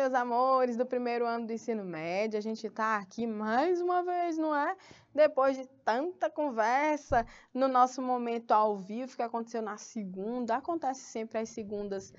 meus amores do primeiro ano do ensino médio. A gente está aqui mais uma vez, não é? Depois de tanta conversa no nosso momento ao vivo que aconteceu na segunda, acontece sempre às segundas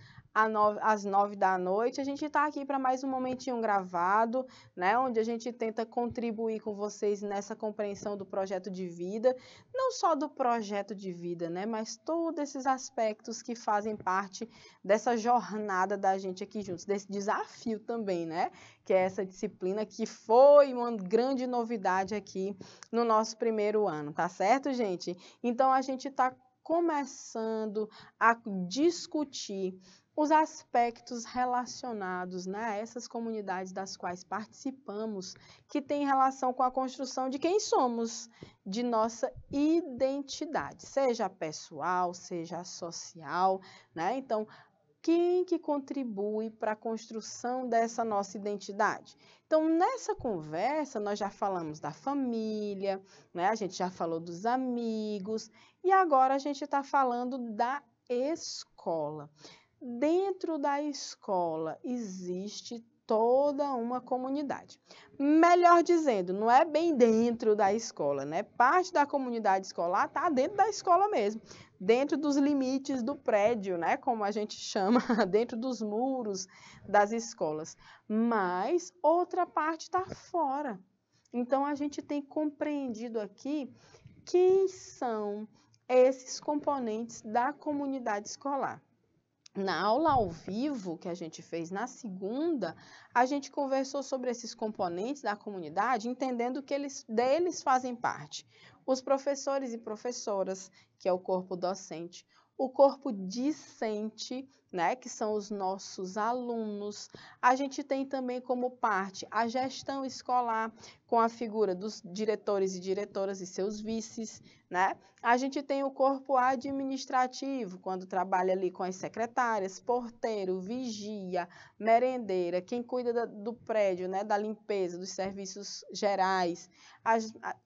às 9 da noite. A gente está aqui para mais um momentinho gravado, né? Onde a gente tenta contribuir com vocês nessa compreensão do projeto de vida, não só do projeto de vida, né? Mas todos esses aspectos que fazem parte dessa jornada da gente aqui juntos, desse desafio também, né? Que é essa disciplina que foi uma grande novidade aqui no nosso primeiro ano, tá certo, gente? Então, a gente está começando a discutir os aspectos relacionados, né, a essas comunidades das quais participamos, que tem relação com a construção de quem somos, de nossa identidade, seja pessoal, seja social, né? Então, quem que contribui para a construção dessa nossa identidade? Então, nessa conversa, nós já falamos da família, né? A gente já falou dos amigos, e agora a gente está falando da escola. Dentro da escola existe toda uma comunidade. Melhor dizendo, não é bem dentro da escola, né? Parte da comunidade escolar está dentro da escola mesmo, dentro dos limites do prédio, né? Como a gente chama, dentro dos muros das escolas. Mas outra parte está fora. Então, a gente tem compreendido aqui quem são esses componentes da comunidade escolar. Na aula ao vivo que a gente fez na segunda, a gente conversou sobre esses componentes da comunidade, entendendo que deles fazem parte os professores e professoras, que é o corpo docente, o corpo discente, né, que são os nossos alunos. A gente tem também como parte a gestão escolar, com a figura dos diretores e diretoras e seus vices, né? A gente tem o corpo administrativo, quando trabalha ali com as secretárias, porteiro, vigia, merendeira, quem cuida do prédio, né, da limpeza, dos serviços gerais,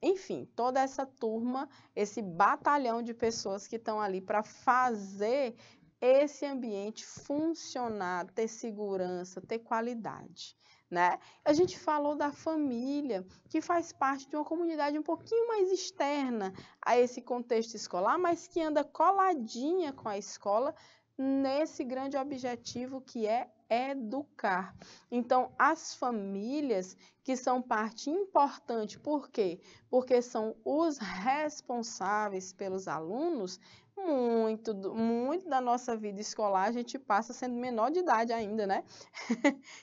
enfim, toda essa turma, esse batalhão de pessoas que estão ali para fazer esse ambiente funcionar, ter segurança, ter qualidade, né? A gente falou da família, que faz parte de uma comunidade um pouquinho mais externa a esse contexto escolar, mas que anda coladinha com a escola nesse grande objetivo que é educar. Então, as famílias que são parte importante, por quê? Porque são os responsáveis pelos alunos. Muito da nossa vida escolar a gente passa sendo menor de idade ainda, né?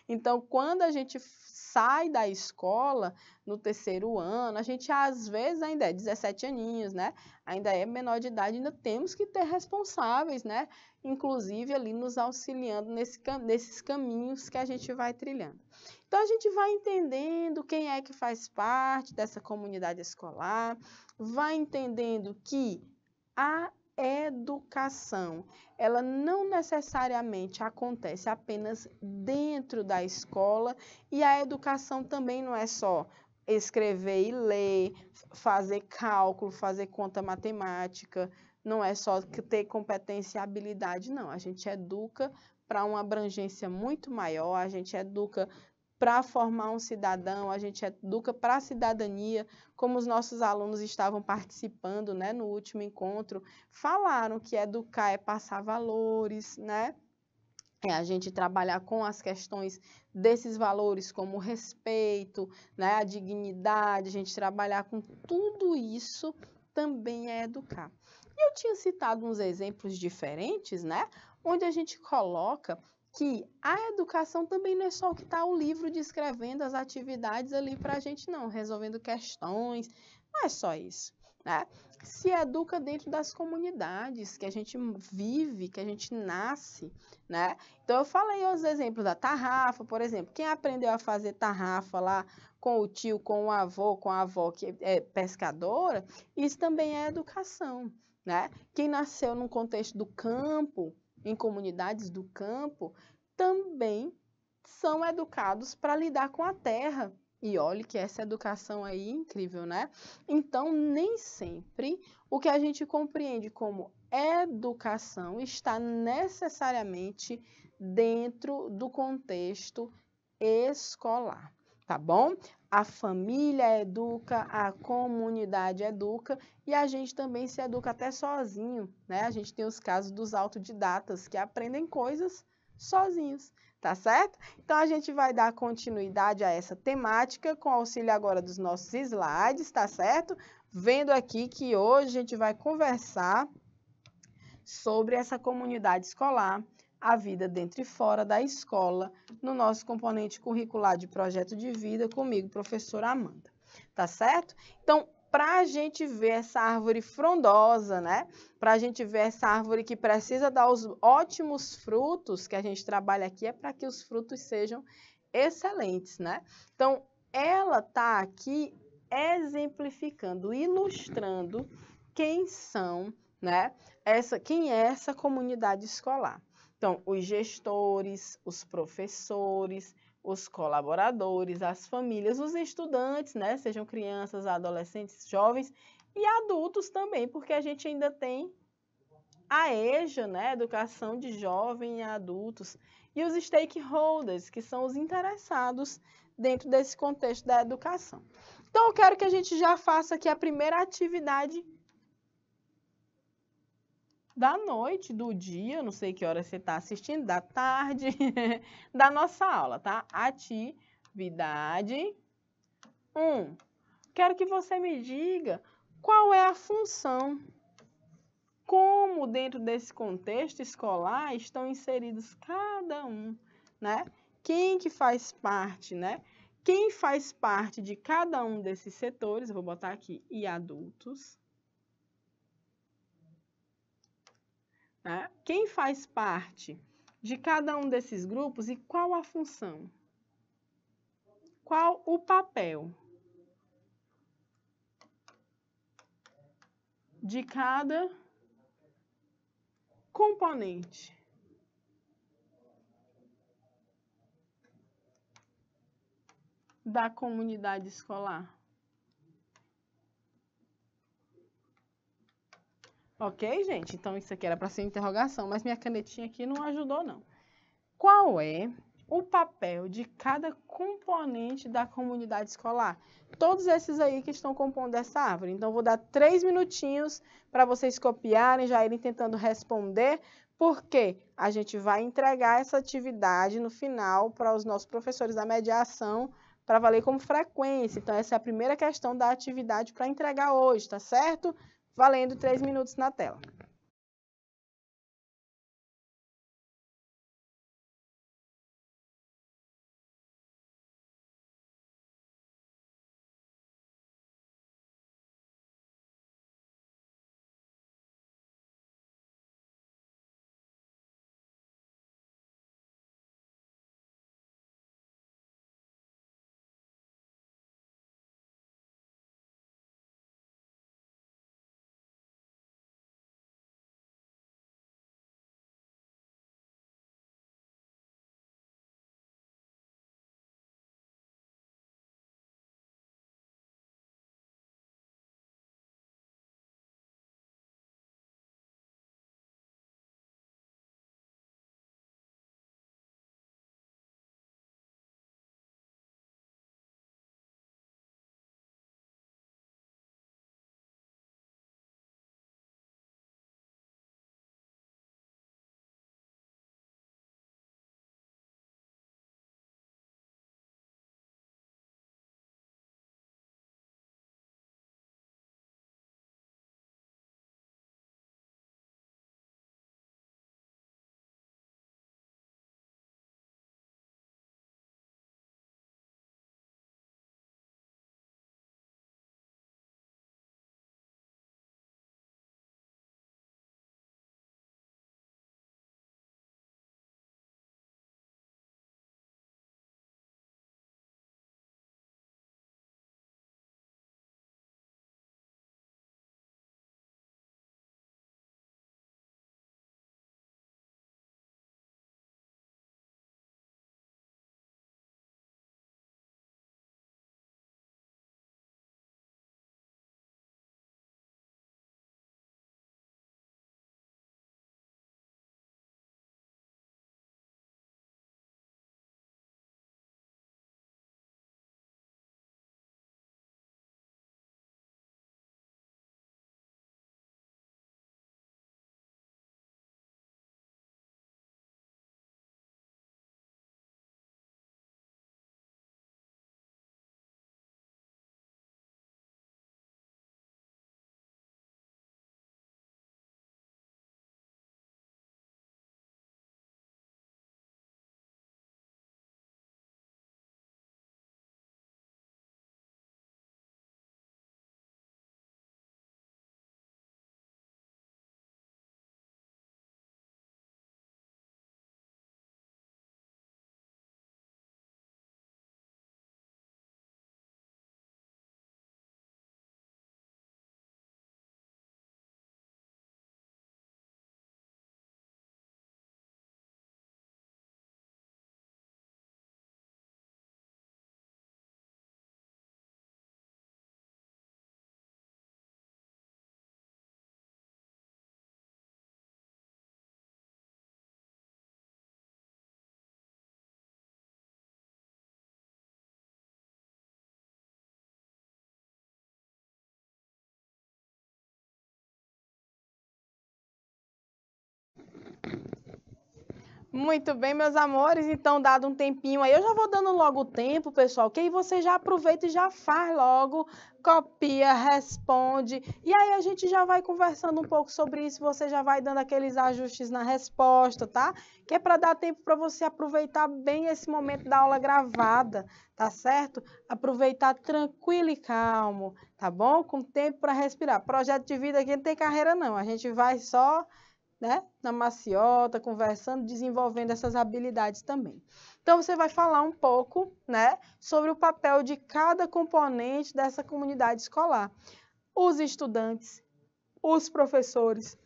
Então, quando a gente sai da escola no terceiro ano, a gente às vezes ainda é 17 aninhos, né? Ainda é menor de idade, ainda temos que ter responsáveis, né? Inclusive ali nos auxiliando nesses caminhos que a gente vai trilhando. Então, a gente vai entendendo quem é que faz parte dessa comunidade escolar, vai entendendo que a educação, ela não necessariamente acontece apenas dentro da escola, e a educação também não é só escrever e ler, fazer cálculo, fazer conta matemática, não é só ter competência e habilidade, não. A gente educa para uma abrangência muito maior, a gente educa para formar um cidadão, a gente educa para a cidadania, como os nossos alunos estavam participando, né, no último encontro, falaram que educar é passar valores, né? É a gente trabalhar com as questões desses valores, como o respeito, né, a dignidade, a gente trabalhar com tudo isso também é educar. E eu tinha citado uns exemplos diferentes, né, onde a gente coloca que a educação também não é só o que está o livro descrevendo as atividades ali para a gente, não, resolvendo questões, não é só isso, né? Se educa dentro das comunidades que a gente vive, que a gente nasce, né? Então, eu falei os exemplos da tarrafa, por exemplo, quem aprendeu a fazer tarrafa lá com o tio, com o avô, com a avó que é pescadora, isso também é educação, né? Quem nasceu num contexto do campo, em comunidades do campo, também são educados para lidar com a terra. E olhe que essa educação aí é incrível, né? Então, nem sempre o que a gente compreende como educação está necessariamente dentro do contexto escolar, tá bom? A família educa, a comunidade educa e a gente também se educa até sozinho, né? A gente tem os casos dos autodidatas que aprendem coisas sozinhos, tá certo? Então, a gente vai dar continuidade a essa temática com auxílio agora dos nossos slides, tá certo? Vendo aqui que hoje a gente vai conversar sobre essa comunidade escolar, a vida dentro e fora da escola, no nosso componente curricular de projeto de vida, comigo, professora Amanda. Tá certo? Então, para a gente ver essa árvore frondosa, né? Para a gente ver essa árvore que precisa dar os ótimos frutos que a gente trabalha aqui, é para que os frutos sejam excelentes, né? Então, ela está aqui exemplificando, ilustrando quem são, né? Quem é essa comunidade escolar? Então, os gestores, os professores, os colaboradores, as famílias, os estudantes, né? Sejam crianças, adolescentes, jovens e adultos também, porque a gente ainda tem a EJA, né? Educação de jovens e adultos, e os stakeholders, que são os interessados dentro desse contexto da educação. Então, eu quero que a gente já faça aqui a primeira atividade da noite, do dia, não sei que hora você está assistindo, da tarde, da nossa aula, tá? Atividade 1. Quero que você me diga qual é a função, como dentro desse contexto escolar estão inseridos cada um, né? Quem que faz parte, né? Quem faz parte de cada um desses setores, eu vou botar aqui, e adultos. Né? Quem faz parte de cada um desses grupos e qual a função? Qual o papel de cada componente? Da comunidade escolar. Ok, gente? Então, isso aqui era para ser interrogação, mas minha canetinha aqui não ajudou, não. Qual é o papel de cada componente da comunidade escolar? Todos esses aí que estão compondo essa árvore. Então, vou dar 3 minutinhos para vocês copiarem, já irem tentando responder, porque a gente vai entregar essa atividade no final para os nossos professores da mediação, para valer como frequência. Então, essa é a primeira questão da atividade para entregar hoje, tá certo? Valendo 3 minutos na tela. Muito bem, meus amores, então dado um tempinho aí, eu já vou dando logo o tempo, pessoal, que aí você já aproveita e já faz logo, copia, responde, e aí a gente já vai conversando um pouco sobre isso, você já vai dando aqueles ajustes na resposta, tá? Que é para dar tempo para você aproveitar bem esse momento da aula gravada, tá certo? Aproveitar tranquilo e calmo, tá bom? Com tempo para respirar. Projeto de vida aqui não tem carreira não, a gente vai só, né, na maciota, conversando, desenvolvendo essas habilidades também. Então, você vai falar um pouco, né, sobre o papel de cada componente dessa comunidade escolar. Os estudantes, os professores,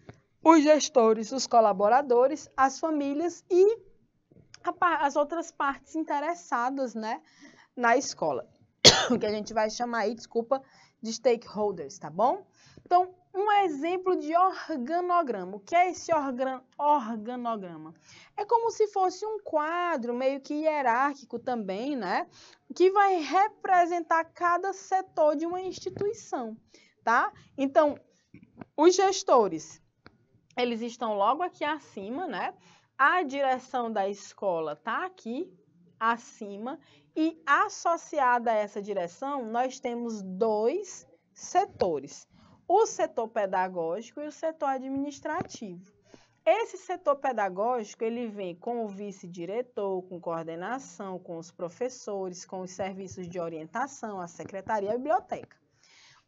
os gestores, os colaboradores, as famílias e as outras partes interessadas, né, na escola, que a gente vai chamar aí, desculpa, de stakeholders, tá bom? Então, um exemplo de organograma. O que é esse organograma? É como se fosse um quadro meio que hierárquico também, né? Que vai representar cada setor de uma instituição, tá? Então, os gestores, eles estão logo aqui acima, né? A direção da escola está aqui acima e associada a essa direção, nós temos dois setores, o setor pedagógico e o setor administrativo. Esse setor pedagógico, ele vem com o vice-diretor, com coordenação, com os professores, com os serviços de orientação, a secretaria e a biblioteca.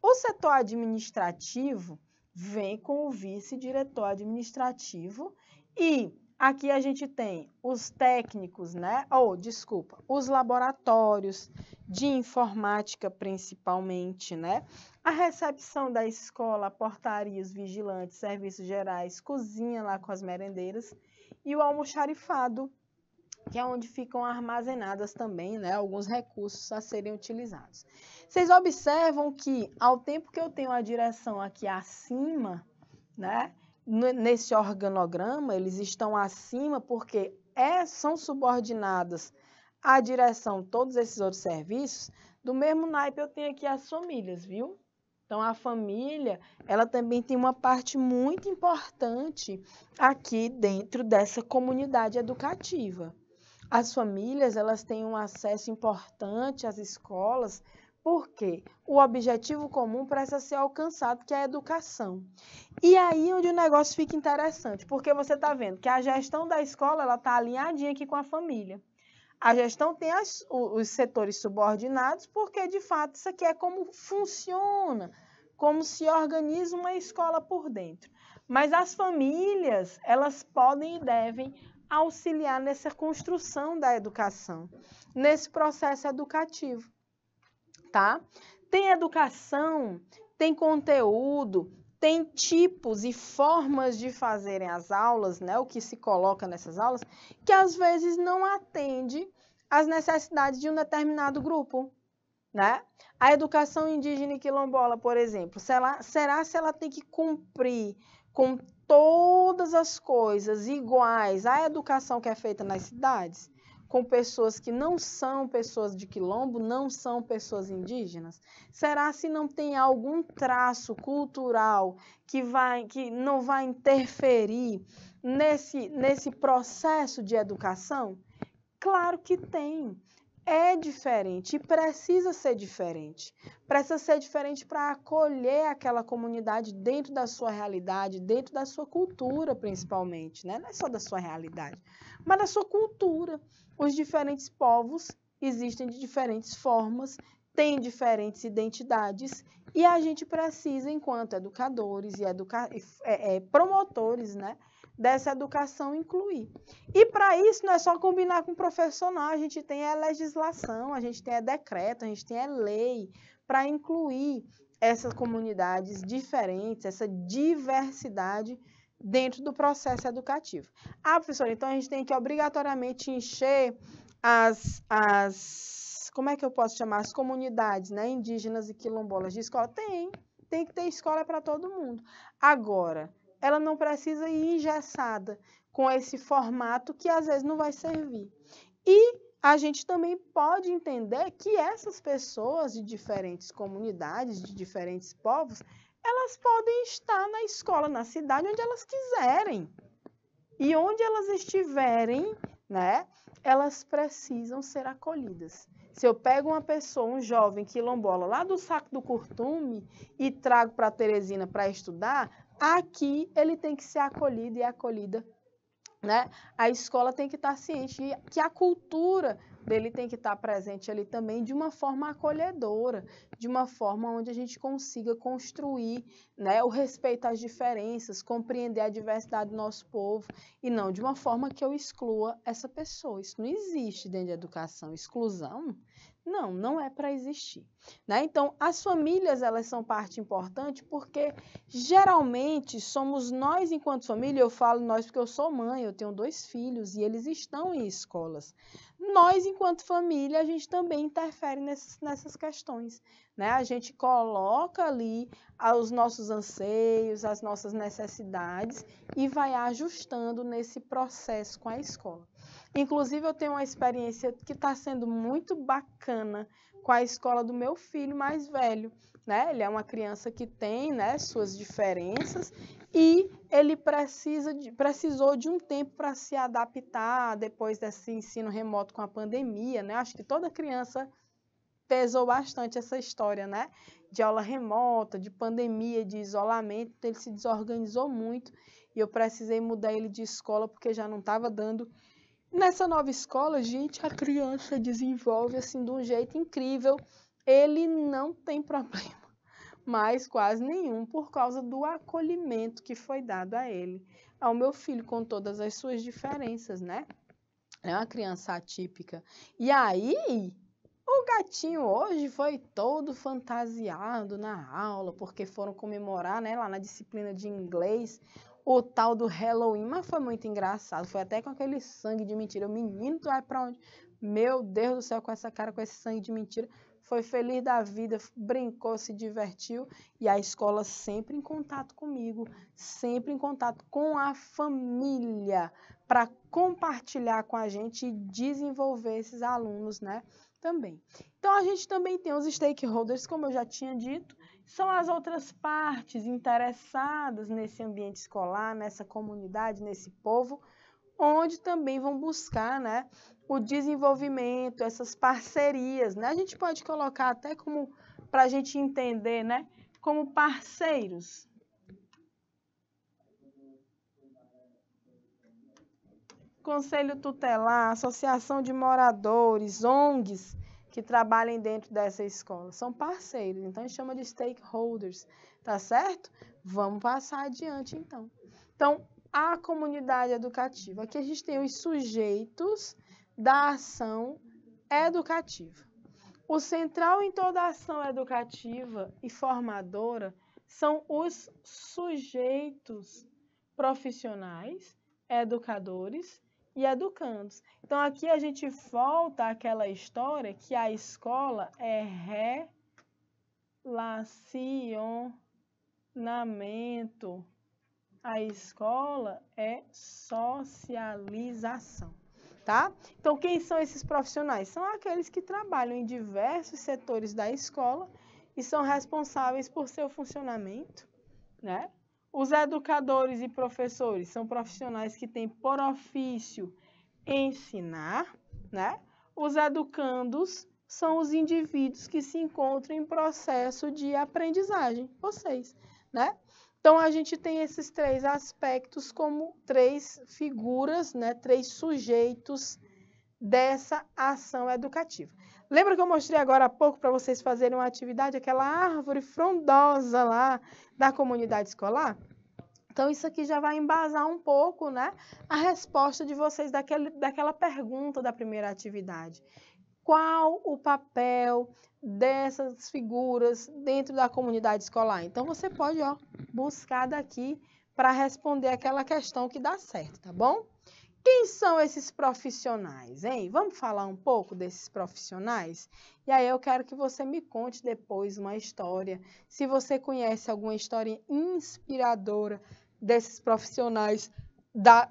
O setor administrativo vem com o vice-diretor administrativo e aqui a gente tem os técnicos, né? Os laboratórios de informática principalmente, né? A recepção da escola, a portaria, os vigilantes, serviços gerais, cozinha lá com as merendeiras e o almoxarifado, que é onde ficam armazenadas também, né, alguns recursos a serem utilizados. Vocês observam que, ao tempo que eu tenho a direção aqui acima, né, nesse organograma, eles estão acima porque são subordinadas à direção todos esses outros serviços, do mesmo naipe eu tenho aqui as famílias, viu? Então, a família, ela também tem uma parte muito importante aqui dentro dessa comunidade educativa. As famílias, elas têm um acesso importante às escolas, porque o objetivo comum precisa ser alcançado, que é a educação. E aí onde o negócio fica interessante, porque você está vendo que a gestão da escola, ela está alinhadinha aqui com a família. A gestão tem os setores subordinados, porque, de fato, isso aqui é como funciona, como se organiza uma escola por dentro. Mas as famílias, elas podem e devem auxiliar nessa construção da educação, nesse processo educativo, tá? Tem educação, tem conteúdo, tem tipos e formas de fazerem as aulas, né? O que se coloca nessas aulas, que às vezes não atende às necessidades de um determinado grupo, né? A educação indígena e quilombola, por exemplo, será se ela tem que cumprir com todas as coisas iguais à educação que é feita nas cidades, com pessoas que não são pessoas de quilombo, não são pessoas indígenas? Será se não tem algum traço cultural que não vai interferir nesse processo de educação? Claro que tem. É diferente e precisa ser diferente. Precisa ser diferente para acolher aquela comunidade dentro da sua realidade, dentro da sua cultura, principalmente, né? Não é só da sua realidade, mas da sua cultura. Os diferentes povos existem de diferentes formas, têm diferentes identidades e a gente precisa, enquanto educadores e promotores, né, dessa educação, incluir. E para isso não é só combinar com o professor, não. A gente tem a legislação, a gente tem a decreto, a gente tem a lei para incluir essas comunidades diferentes, essa diversidade dentro do processo educativo. Ah, professora, então a gente tem que obrigatoriamente encher como é que eu posso chamar? As comunidades, né, indígenas e quilombolas de escola? Tem que ter escola para todo mundo. Agora, ela não precisa ir engessada com esse formato que às vezes não vai servir. E a gente também pode entender que essas pessoas de diferentes comunidades, de diferentes povos, elas podem estar na escola, na cidade, onde elas quiserem. E onde elas estiverem, né, elas precisam ser acolhidas. Se eu pego uma pessoa, um jovem quilombola lá do Saco do Curtume e trago para Teresina para estudar, aqui ele tem que ser acolhido e acolhida, né? A escola tem que estar ciente que a cultura dele tem que estar presente ali também de uma forma acolhedora, de uma forma onde a gente consiga construir, né, o respeito às diferenças, compreender a diversidade do nosso povo e não de uma forma que eu exclua essa pessoa. Isso não existe dentro da educação. Exclusão? Não é para existir, né? Então, as famílias, elas são parte importante porque, geralmente, somos nós, enquanto família, eu falo nós porque eu sou mãe, eu tenho 2 filhos e eles estão em escolas. Nós, enquanto família, a gente também interfere nessas questões, né? A gente coloca ali os nossos anseios, as nossas necessidades e vai ajustando nesse processo com a escola. Inclusive, eu tenho uma experiência que está sendo muito bacana com a escola do meu filho mais velho, né? Ele é uma criança que tem, né, suas diferenças e ele precisou de um tempo para se adaptar depois desse ensino remoto com a pandemia, né? Acho que toda criança pesou bastante essa história, né? De aula remota, de pandemia, de isolamento, ele se desorganizou muito e eu precisei mudar ele de escola porque já não estava dando. Nessa nova escola, gente, a criança desenvolve assim de um jeito incrível. Ele não tem problema, mas quase nenhum, por causa do acolhimento que foi dado a ele. Ao meu filho, com todas as suas diferenças, né? É uma criança atípica. E aí, o gatinho hoje foi todo fantasiado na aula, porque foram comemorar, né, lá na disciplina de inglês, o tal do Halloween, mas foi muito engraçado, foi até com aquele sangue de mentira. O menino, tu vai pra onde? Meu Deus do céu, com essa cara, com esse sangue de mentira. Foi feliz da vida, brincou, se divertiu, e a escola sempre em contato comigo, sempre em contato com a família, para compartilhar com a gente e desenvolver esses alunos, né, também. Então, a gente também tem os stakeholders, como eu já tinha dito, são as outras partes interessadas nesse ambiente escolar, nessa comunidade, nesse povo, onde também vão buscar, né, o desenvolvimento, essas parcerias, né? A gente pode colocar até como, para a gente entender, né, como parceiros. Conselho tutelar, associação de moradores, ONGs, que trabalhem dentro dessa escola. São parceiros, então a gente chama de stakeholders, tá certo? Vamos passar adiante, então. Então, a comunidade educativa. Aqui a gente tem os sujeitos da ação educativa. O central em toda a ação educativa e formadora são os sujeitos profissionais, educadores e educandos. Então, aqui a gente volta àquela história que a escola é relacionamento. A escola é socialização, tá? Então, quem são esses profissionais? São aqueles que trabalham em diversos setores da escola e são responsáveis por seu funcionamento, né? Os educadores e professores são profissionais que têm por ofício ensinar, né? Os educandos são os indivíduos que se encontram em processo de aprendizagem, vocês, né? Então, a gente tem esses 3 aspectos como 3 figuras, né? 3 sujeitos dessa ação educativa. Lembra que eu mostrei agora há pouco para vocês fazerem uma atividade, aquela árvore frondosa lá da comunidade escolar? Então, isso aqui já vai embasar um pouco, né, a resposta de vocês daquela pergunta da primeira atividade. Qual o papel dessas figuras dentro da comunidade escolar? Então, você pode, ó, buscar daqui para responder aquela questão que dá certo, tá bom? Quem são esses profissionais, hein? Vamos falar um pouco desses profissionais? E aí eu quero que você me conte depois uma história, se você conhece alguma história inspiradora desses profissionais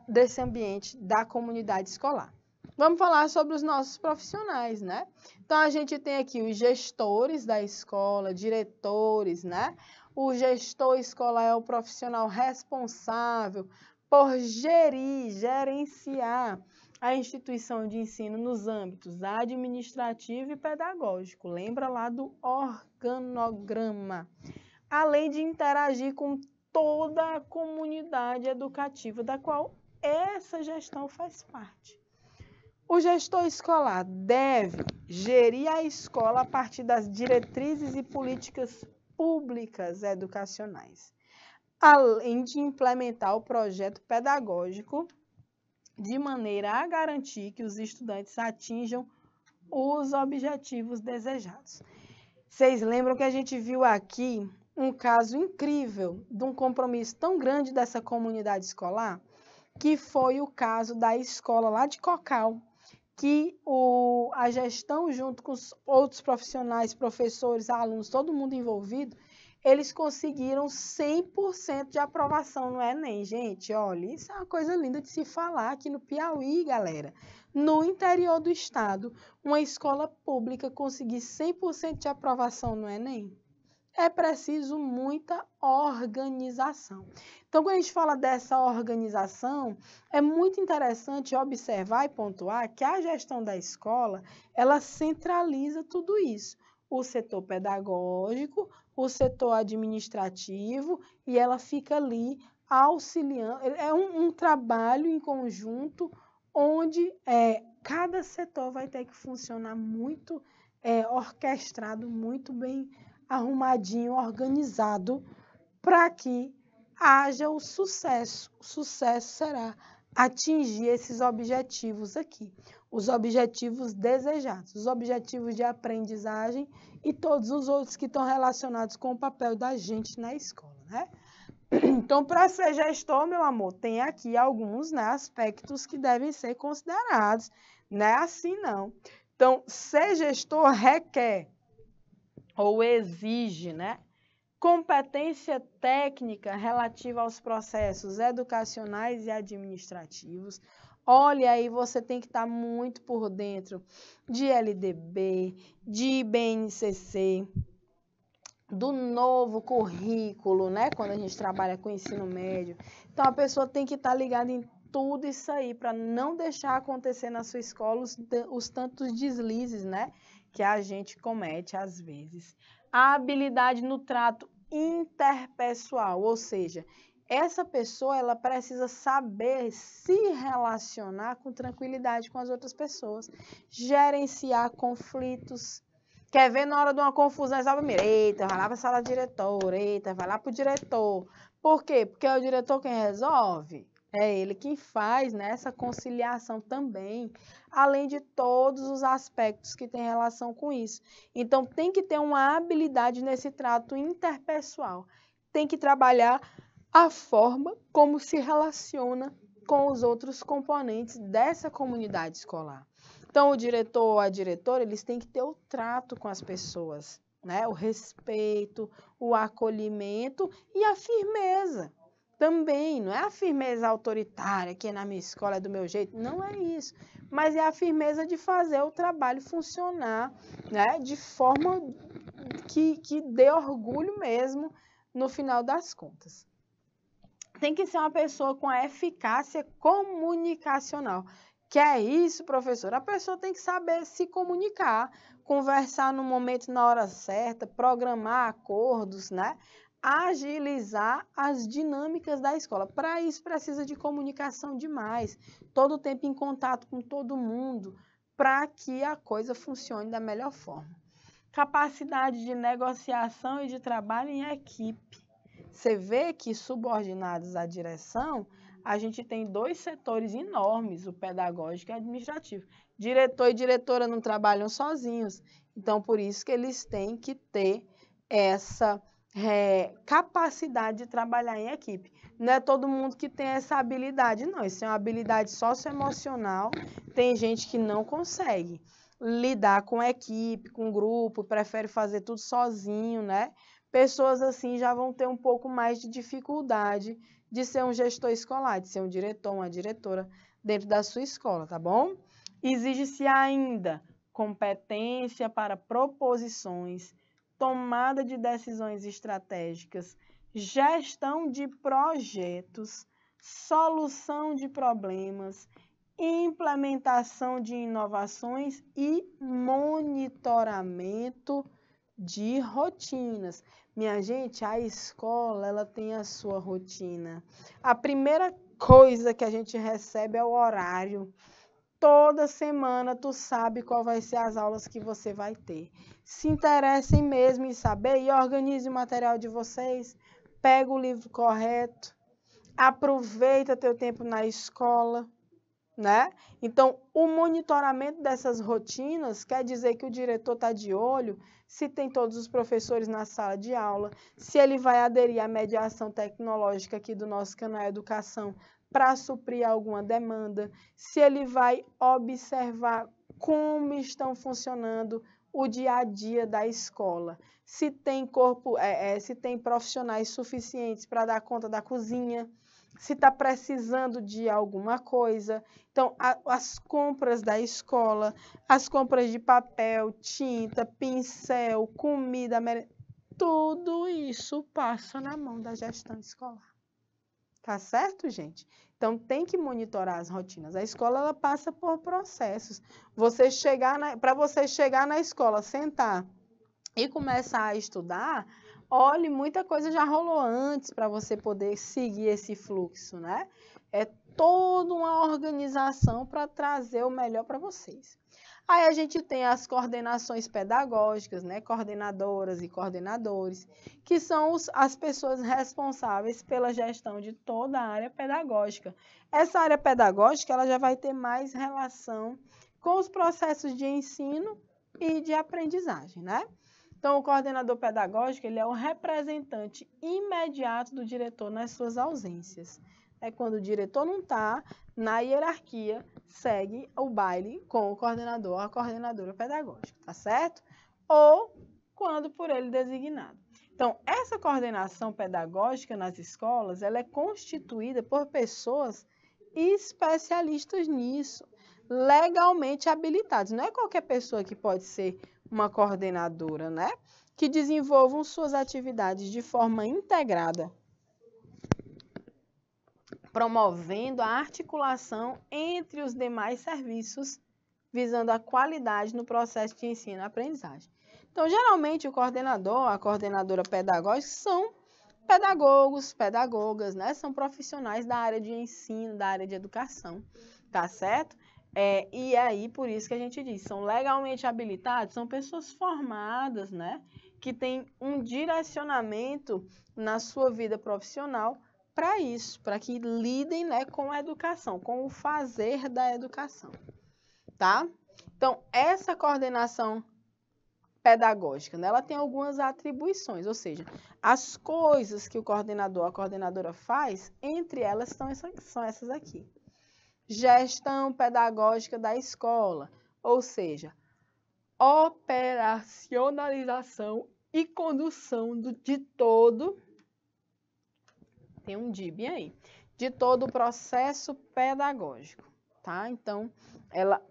desse ambiente da comunidade escolar. Vamos falar sobre os nossos profissionais, né? Então, a gente tem aqui os gestores da escola, diretores, né? O gestor escolar é o profissional responsável por gerenciar a instituição de ensino nos âmbitos administrativo e pedagógico. Lembra lá do organograma. Além de interagir com toda a comunidade educativa da qual essa gestão faz parte. O gestor escolar deve gerir a escola a partir das diretrizes e políticas públicas educacionais, além de implementar o projeto pedagógico de maneira a garantir que os estudantes atinjam os objetivos desejados. Vocês lembram que a gente viu aqui um caso incrível de um compromisso tão grande dessa comunidade escolar, que foi o caso da escola lá de Cocal, que a gestão, junto com os outros profissionais, professores, alunos, todo mundo envolvido, eles conseguiram 100% de aprovação no Enem. Gente, olha, isso é uma coisa linda de se falar aqui no Piauí, galera. No interior do estado, uma escola pública conseguir 100% de aprovação no Enem. É preciso muita organização. Então, quando a gente fala dessa organização, é muito interessante observar e pontuar que a gestão da escola, ela centraliza tudo isso. O setor pedagógico, o setor administrativo, e ela fica ali auxiliando. É um trabalho em conjunto, onde cada setor vai ter que funcionar muito orquestrado, muito bem arrumadinho, organizado, para que haja o sucesso. O sucesso será atingir esses objetivos aqui, os objetivos desejados, os objetivos de aprendizagem e todos os outros que estão relacionados com o papel da gente na escola, né? Então, para ser gestor, meu amor, tem aqui alguns, né, aspectos que devem ser considerados, não é assim não. Então, ser gestor requer ou exige, né, competência técnica relativa aos processos educacionais e administrativos. Olha aí, você tem que estar muito por dentro de LDB, de BNCC, do novo currículo, né, quando a gente trabalha com ensino médio. Então, a pessoa tem que estar ligada em tudo isso aí, para não deixar acontecer na sua escola os tantos deslizes, né, que a gente comete às vezes. A habilidade no trato interpessoal, ou seja, essa pessoa ela precisa saber se relacionar com tranquilidade com as outras pessoas, gerenciar conflitos. Quer ver na hora de uma confusão, sabe? Eita, vai lá para a sala diretora, eita, vai lá para o diretor. Por quê? Porque é o diretor quem resolve. É ele quem faz, né, essa conciliação também, além de todos os aspectos que têm relação com isso. Então, tem que ter uma habilidade nesse trato interpessoal. Tem que trabalhar a forma como se relaciona com os outros componentes dessa comunidade escolar. Então, o diretor ou a diretora, eles têm que ter o trato com as pessoas, né? O respeito, o acolhimento e a firmeza. Também, não é a firmeza autoritária, que na minha escola é do meu jeito, não é isso. Mas é a firmeza de fazer o trabalho funcionar, né, de forma que dê orgulho mesmo no final das contas. Tem que ser uma pessoa com a eficácia comunicacional. Que é isso, professor? A pessoa tem que saber se comunicar, conversar no momento, na hora certa, programar acordos, né? Agilizar as dinâmicas da escola. Para isso, precisa de comunicação demais, todo o tempo em contato com todo mundo, para que a coisa funcione da melhor forma. Capacidade de negociação e de trabalho em equipe. Você vê que, subordinados à direção, a gente tem dois setores enormes, o pedagógico e o administrativo. Diretor e diretora não trabalham sozinhos, então, por isso que eles têm que ter essa capacidade de trabalhar em equipe. Não é todo mundo que tem essa habilidade, não. Isso é uma habilidade socioemocional. Tem gente que não consegue lidar com equipe, com grupo, prefere fazer tudo sozinho, né? Pessoas assim já vão ter um pouco mais de dificuldade de ser um gestor escolar, de ser um diretor, uma diretora dentro da sua escola, tá bom? Exige-se ainda competência para proposições, tomada de decisões estratégicas, gestão de projetos, solução de problemas, implementação de inovações e monitoramento de rotinas. Minha gente, a escola, ela tem a sua rotina. A primeira coisa que a gente recebe é o horário. Toda semana tu sabe qual vai ser as aulas que você vai ter. Se interessem mesmo em saber e organize o material de vocês. Pega o livro correto. Aproveita teu tempo na escola, né? Então, o monitoramento dessas rotinas quer dizer que o diretor está de olho se tem todos os professores na sala de aula, se ele vai aderir à mediação tecnológica aqui do nosso canal Educação para suprir alguma demanda, se ele vai observar como estão funcionando o dia a dia da escola, se tem se tem profissionais suficientes para dar conta da cozinha, se está precisando de alguma coisa. Então, as compras da escola, as compras de papel, tinta, pincel, comida, tudo isso passa na mão da gestão escolar. Tá certo, gente? Então, tem que monitorar as rotinas. A escola, ela passa por processos. Para você chegar na escola, sentar e começar a estudar, olhe, muita coisa já rolou antes para você poder seguir esse fluxo, né? É toda uma organização para trazer o melhor para vocês. Aí a gente tem as coordenações pedagógicas, né? Coordenadoras e coordenadores, que são as pessoas responsáveis pela gestão de toda a área pedagógica. Essa área pedagógica, ela já vai ter mais relação com os processos de ensino e de aprendizagem, né? Então, o coordenador pedagógico, ele é o representante imediato do diretor nas suas ausências. É quando o diretor não está, na hierarquia, segue o baile com o coordenador, a coordenadora pedagógica, tá certo? Ou quando por ele designado. Então, essa coordenação pedagógica nas escolas, ela é constituída por pessoas especialistas nisso, legalmente habilitados. Não é qualquer pessoa que pode ser uma coordenadora, né? Que desenvolvam suas atividades de forma integrada, promovendo a articulação entre os demais serviços, visando a qualidade no processo de ensino e aprendizagem. Então, geralmente, o coordenador, a coordenadora pedagógica são pedagogos, pedagogas, né? São profissionais da área de ensino, da área de educação, tá certo? E aí, por isso que a gente diz, são legalmente habilitados, são pessoas formadas, né? Que têm um direcionamento na sua vida profissional para isso, para que lidem, né, com a educação, com o fazer da educação, tá? Então, essa coordenação pedagógica, né, ela tem algumas atribuições, ou seja, as coisas que o coordenador, a coordenadora faz, entre elas são essas aqui. Gestão pedagógica da escola, ou seja, operacionalização e condução de todo, tem um DIB aí, de todo o processo pedagógico, tá? Então, ela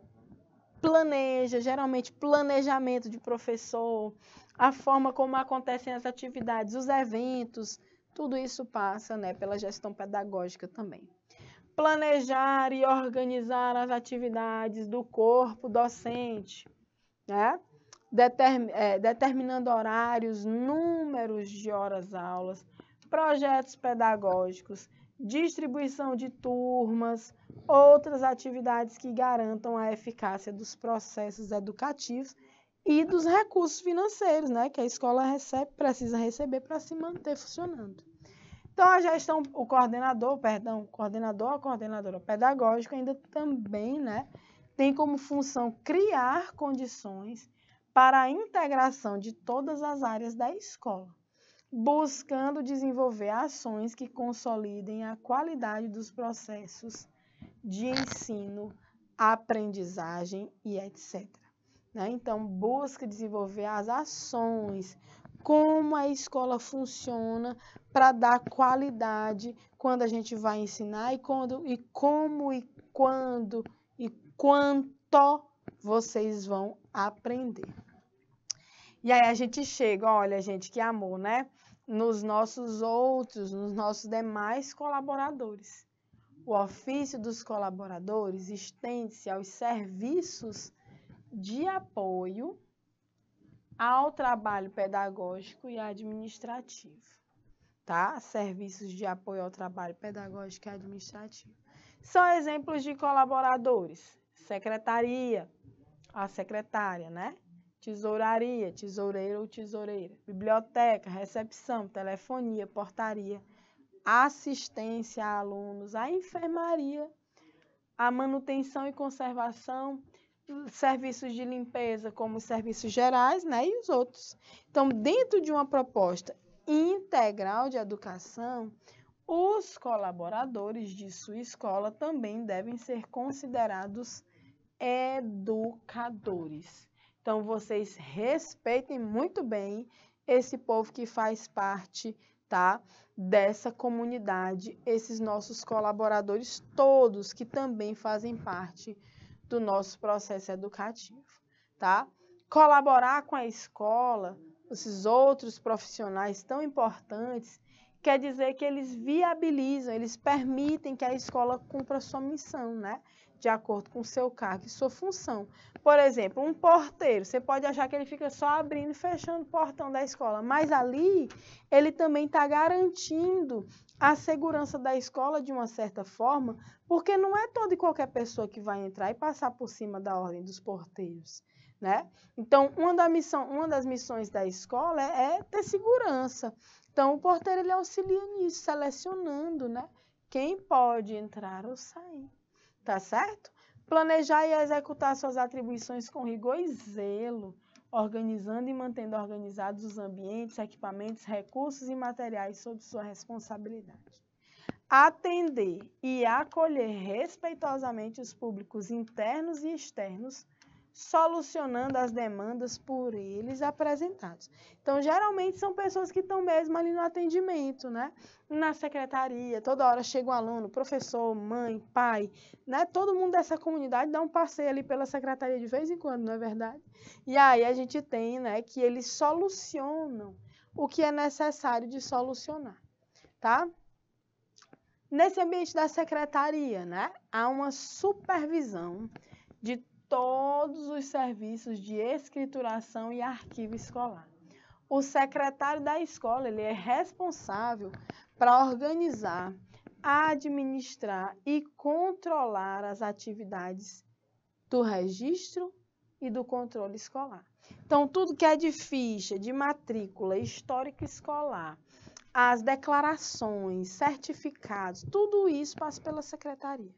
planeja, geralmente planejamento de professor, a forma como acontecem as atividades, os eventos, tudo isso passa, né, pela gestão pedagógica também. Planejar e organizar as atividades do corpo docente, né? Determinando horários, números de horas-aulas, projetos pedagógicos, distribuição de turmas, outras atividades que garantam a eficácia dos processos educativos e dos recursos financeiros, né, que a escola precisa receber para se manter funcionando. Então, a gestão, o coordenador, a coordenadora pedagógica ainda também, né, tem como função criar condições para a integração de todas as áreas da escola, buscando desenvolver ações que consolidem a qualidade dos processos de ensino, aprendizagem e etc. Né? Então, busca desenvolver as ações, como a escola funciona para dar qualidade quando a gente vai ensinar e como e quando e quanto vocês vão aprender. E aí a gente chega, olha, gente, que amor, né? Nos nossos demais colaboradores. O ofício dos colaboradores estende-se aos serviços de apoio ao trabalho pedagógico e administrativo, tá? Serviços de apoio ao trabalho pedagógico e administrativo. São exemplos de colaboradores: secretaria, a secretária, né? Tesouraria, tesoureiro ou tesoureira, biblioteca, recepção, telefonia, portaria, assistência a alunos, a enfermaria, a manutenção e conservação, serviços de limpeza, como os serviços gerais, né, e os outros. Então, dentro de uma proposta integral de educação, os colaboradores de sua escola também devem ser considerados educadores. Então, vocês respeitem muito bem esse povo que faz parte, tá, dessa comunidade, esses nossos colaboradores todos que também fazem parte do nosso processo educativo, tá? Colaborar com a escola, esses outros profissionais tão importantes, quer dizer que eles viabilizam, eles permitem que a escola cumpra a sua missão, né? De acordo com o seu cargo e sua função. Por exemplo, um porteiro, você pode achar que ele fica só abrindo e fechando o portão da escola, mas ali ele também está garantindo a segurança da escola de uma certa forma, porque não é toda e qualquer pessoa que vai entrar e passar por cima da ordem dos porteiros, né? Então, uma das missões da escola é ter segurança. Então, o porteiro ele auxilia nisso, selecionando, né, quem pode entrar ou sair. Tá certo? Planejar e executar suas atribuições com rigor e zelo, organizando e mantendo organizados os ambientes, equipamentos, recursos e materiais sob sua responsabilidade. Atender e acolher respeitosamente os públicos internos e externos, solucionando as demandas por eles apresentadas. Então, geralmente são pessoas que estão mesmo ali no atendimento, né? Na secretaria, toda hora chega um aluno, professor, mãe, pai, né? Todo mundo dessa comunidade dá um passeio ali pela secretaria de vez em quando, não é verdade? E aí a gente tem, né, que eles solucionam o que é necessário de solucionar, tá? Nesse ambiente da secretaria, né, há uma supervisão de todos os serviços de escrituração e arquivo escolar. O secretário da escola ele é responsável para organizar, administrar e controlar as atividades do registro e do controle escolar. Então, tudo que é de ficha, de matrícula, histórico escolar, as declarações, certificados, tudo isso passa pela secretaria,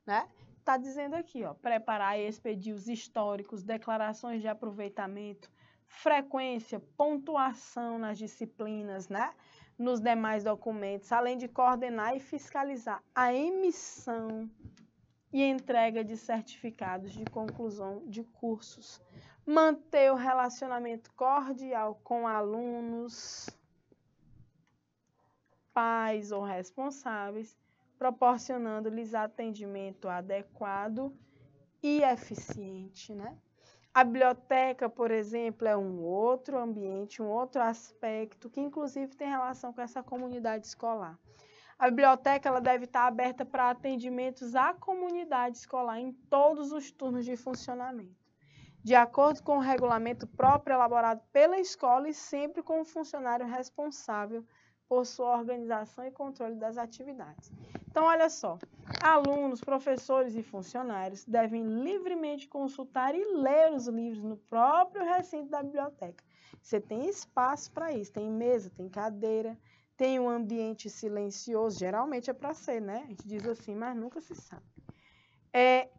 né? Está dizendo aqui, ó, preparar e expedir os históricos, declarações de aproveitamento, frequência, pontuação nas disciplinas, né? Nos demais documentos, além de coordenar e fiscalizar a emissão e entrega de certificados de conclusão de cursos. Manter o relacionamento cordial com alunos, pais ou responsáveis, proporcionando-lhes atendimento adequado e eficiente, né? A biblioteca, por exemplo, é um outro ambiente, um outro aspecto que, inclusive, tem relação com essa comunidade escolar. A biblioteca ela deve estar aberta para atendimentos à comunidade escolar em todos os turnos de funcionamento, de acordo com o regulamento próprio elaborado pela escola e sempre com o funcionário responsável por sua organização e controle das atividades. Então, olha só, alunos, professores e funcionários devem livremente consultar e ler os livros no próprio recinto da biblioteca. Você tem espaço para isso, tem mesa, tem cadeira, tem um ambiente silencioso, geralmente é para ser, né? A gente diz assim, mas nunca se sabe.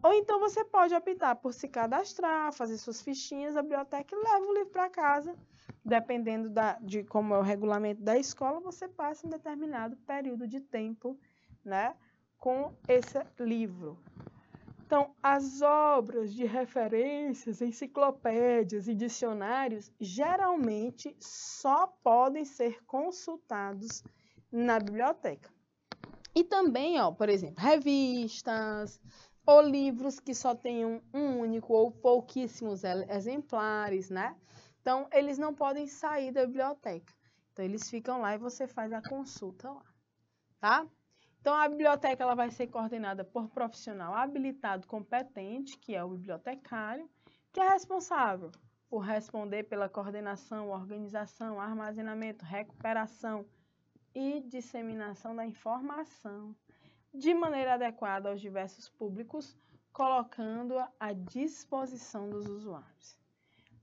Ou então você pode optar por se cadastrar, fazer suas fichinhas da biblioteca e leva o livro para casa. Dependendo de como é o regulamento da escola, você passa um determinado período de tempo, né, com esse livro. Então, as obras de referências, enciclopédias e dicionários, geralmente só podem ser consultados na biblioteca. E também, ó, por exemplo, revistas ou livros que só tenham um único ou pouquíssimos exemplares, né? Então, eles não podem sair da biblioteca. Então, eles ficam lá e você faz a consulta lá, tá? Então, a biblioteca ela vai ser coordenada por profissional habilitado competente, que é o bibliotecário, que é responsável por responder pela coordenação, organização, armazenamento, recuperação e disseminação da informação de maneira adequada aos diversos públicos, colocando-a à disposição dos usuários.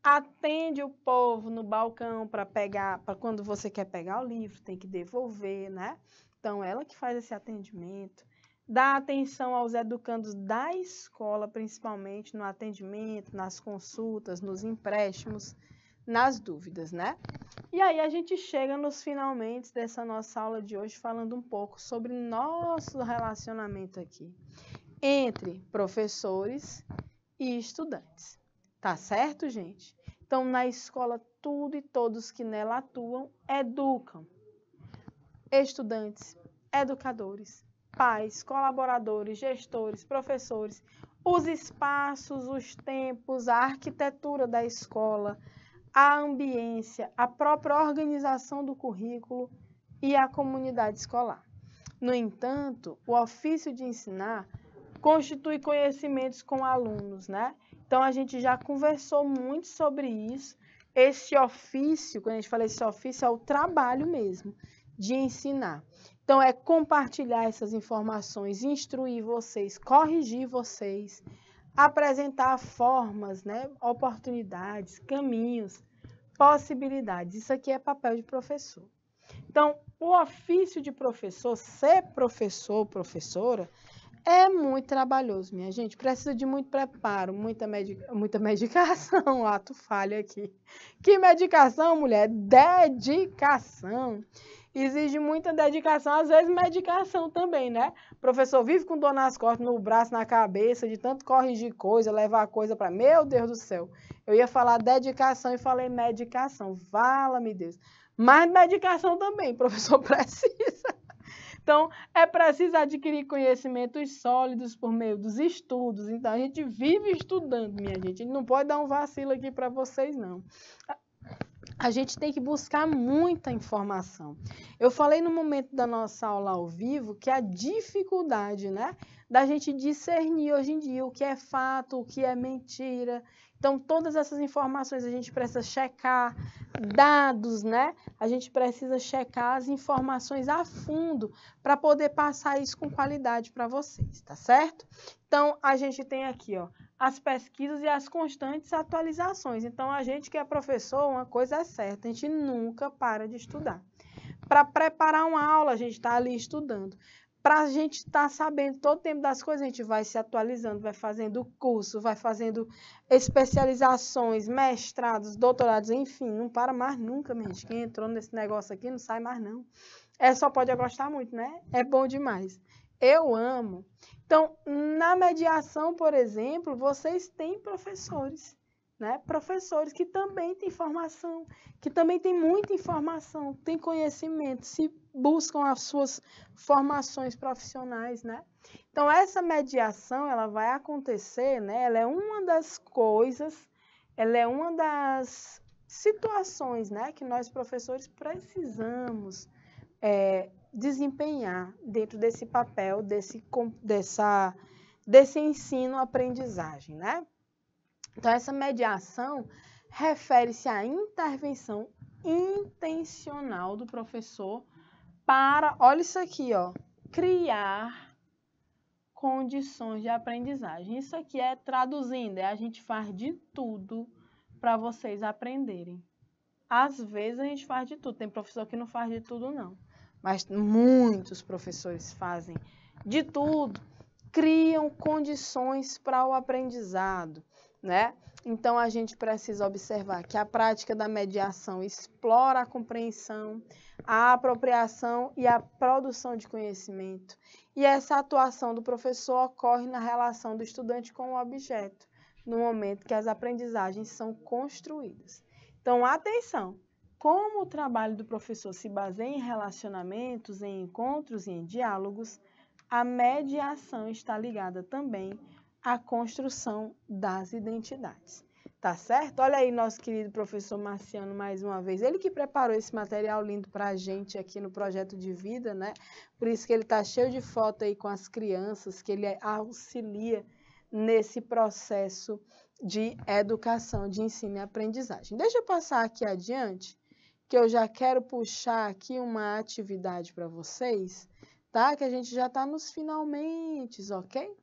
Atende o povo no balcão para quando você quer pegar o livro, tem que devolver, né? Então, ela que faz esse atendimento, dá atenção aos educandos da escola, principalmente no atendimento, nas consultas, nos empréstimos, nas dúvidas, né? E aí a gente chega nos finalmente dessa nossa aula de hoje falando um pouco sobre nosso relacionamento aqui entre professores e estudantes. Tá certo, gente? Então, na escola, tudo e todos que nela atuam educam. Estudantes, educadores, pais, colaboradores, gestores, professores, os espaços, os tempos, a arquitetura da escola, a ambiência, a própria organização do currículo e a comunidade escolar. No entanto, o ofício de ensinar constitui conhecimentos com alunos, né? Então, a gente já conversou muito sobre isso. Esse ofício, quando a gente fala esse ofício, é o trabalho mesmo de ensinar. Então, é compartilhar essas informações, instruir vocês, corrigir vocês, apresentar formas, né? Oportunidades, caminhos, possibilidades. Isso aqui é papel de professor. Então, o ofício de professor, ser professor, professora, é muito trabalhoso, minha gente. Precisa de muito preparo, muita medicação. Ato falha aqui. Que medicação, mulher? Dedicação. Exige muita dedicação, às vezes medicação também, né? O professor vive com dor nas costas, no braço, na cabeça, de tanto corrigir coisa, levar coisa para... Meu Deus do céu. Eu ia falar dedicação e falei medicação. Vala-me Deus. Mas medicação também, o professor precisa. Então, é preciso adquirir conhecimentos sólidos por meio dos estudos. Então, a gente vive estudando, minha gente. A gente não pode dar um vacilo aqui para vocês, não. A gente tem que buscar muita informação. Eu falei no momento da nossa aula ao vivo que a dificuldade, né, da gente discernir hoje em dia o que é fato, o que é mentira. Então, todas essas informações a gente precisa checar, dados, né? A gente precisa checar as informações a fundo para poder passar isso com qualidade para vocês, tá certo? Então, a gente tem aqui, ó, as pesquisas e as constantes atualizações. Então, a gente que é professor, uma coisa é certa, a gente nunca para de estudar. Para preparar uma aula, a gente está ali estudando. Para a gente estar sabendo todo o tempo das coisas, a gente vai se atualizando, vai fazendo curso, vai fazendo especializações, mestrados, doutorados, enfim, não para mais nunca, minha gente. Quem entrou nesse negócio aqui não sai mais, não. Só pode gostar muito, né? É bom demais. Eu amo. Então, na mediação, por exemplo, vocês têm professores, né? Professores que também têm formação, que também têm muita informação, têm conhecimento, se buscam as suas formações profissionais, né? Então, essa mediação, ela vai acontecer, né? Ela é uma das coisas, ela é uma das situações, né? Que nós, professores, precisamos desempenhar dentro desse papel, desse ensino-aprendizagem, né? Então, essa mediação refere-se à intervenção intencional do professor para, olha isso aqui, ó, criar condições de aprendizagem. Isso aqui é traduzindo, a gente faz de tudo para vocês aprenderem. Às vezes a gente faz de tudo, tem professor que não faz de tudo não, mas muitos professores fazem de tudo, criam condições para o aprendizado, né? Então, a gente precisa observar que a prática da mediação explora a compreensão, a apropriação e a produção de conhecimento. E essa atuação do professor ocorre na relação do estudante com o objeto, no momento que as aprendizagens são construídas. Então, atenção! Como o trabalho do professor se baseia em relacionamentos, em encontros e em diálogos, a mediação está ligada também à construção das identidades. Tá certo? Olha aí nosso querido professor Marciano mais uma vez. Ele que preparou esse material lindo para a gente aqui no Projeto de Vida, né? Por isso que ele tá cheio de foto aí com as crianças, que ele auxilia nesse processo de educação, de ensino e aprendizagem. Deixa eu passar aqui adiante, que eu já quero puxar aqui uma atividade para vocês, tá? Que a gente já está nos finalmente, ok?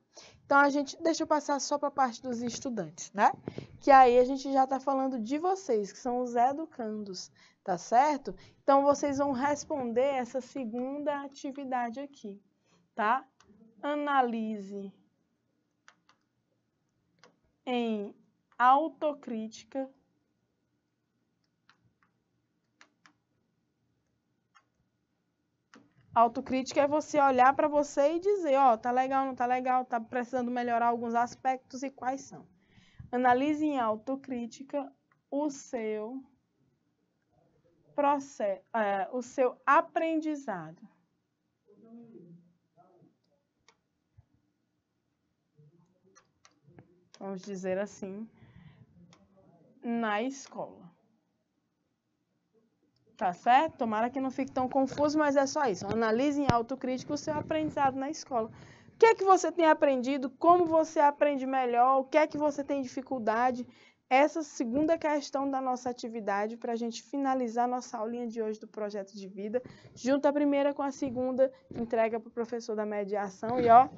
Então, deixa eu passar só para a parte dos estudantes, né? Que aí a gente já está falando de vocês, que são os educandos, tá certo? Então, vocês vão responder essa segunda atividade aqui, tá? Analise em autocrítica Autocrítica é você olhar para você e dizer, ó, tá legal, não tá legal, tá precisando melhorar alguns aspectos e quais são. Analise em autocrítica o seu processo, o seu aprendizado. Vamos dizer assim, na escola. Tá certo? Tomara que não fique tão confuso, mas é só isso. Analise em autocrítica o seu aprendizado na escola. O que é que você tem aprendido? Como você aprende melhor? O que é que você tem dificuldade? Essa segunda questão da nossa atividade para a gente finalizar nossa aulinha de hoje do Projeto de Vida. Junta a primeira com a segunda, entrega para o professor da mediação e, ó,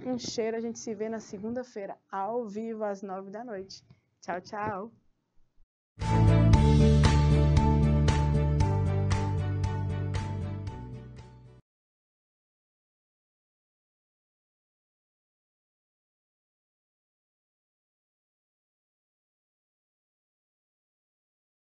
um cheiro. A gente se vê na segunda-feira, ao vivo, às 9 da noite. Tchau, tchau!